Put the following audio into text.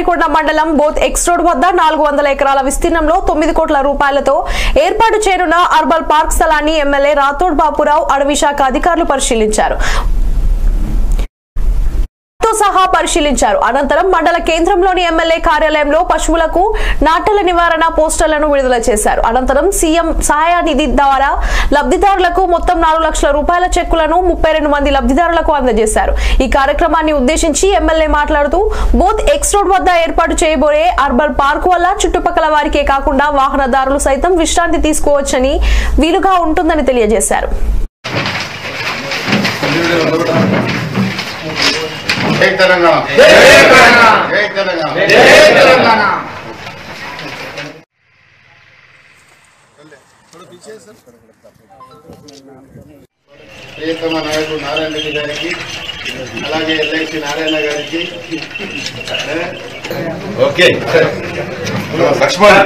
రేడికొండ మండలం both X road వద్ద 400 ఎకరాల విస్తీర్ణంలో 9 కోట్ల రూపాయలతో ఏర్పాటు చేయనున్న అర్బల్ పార్క్ స్థలాన్ని ఎమ్మెల్యే రాథోడ్ బాపురావు అడవి శాఖ అధికారులు పరిశీలించారు. అనంతరం మండల కేంద్రంలోని ఎమ్మెల్యే కార్యాలయంలో పశువులకు నాటల నివారణ పోస్టర్లను విడుదల చేశారు. అనంతరం సీఎం సహాయ నిధి ద్వారా లబ్ధిదారులకు మొత్తం 4 లక్షల రూపాయల చెక్కులను 32 మంది లబ్ధిదారులకు అందజేశారు. ఈ కార్యక్రమాన్ని ఉద్దేశించి ఎమ్మెల్యే మాట్లాడుతూ బోత్ ఎక్స్ రోడ్ వద్ద ఏర్పాటు చేయబోయే అర్బల్ పార్క్ వల్ల చుట్టుపక్కల వారికే కాకుండా వాహనదారులు సైతం విశ్రాంతి తీసుకోవచ్చని వీలుగా ఉంటుందని తెలియజేశారు. జై తెలంగాణ జై తెలంగాణ జై తెలంగాణ జై తెలంగాణ. ప్రియతమ నాయకుడు నారాయణ రెడ్డి గారికి అలాగే ఎల్ఐసి నారాయణ గారికి ఓకే లక్ష్మణ్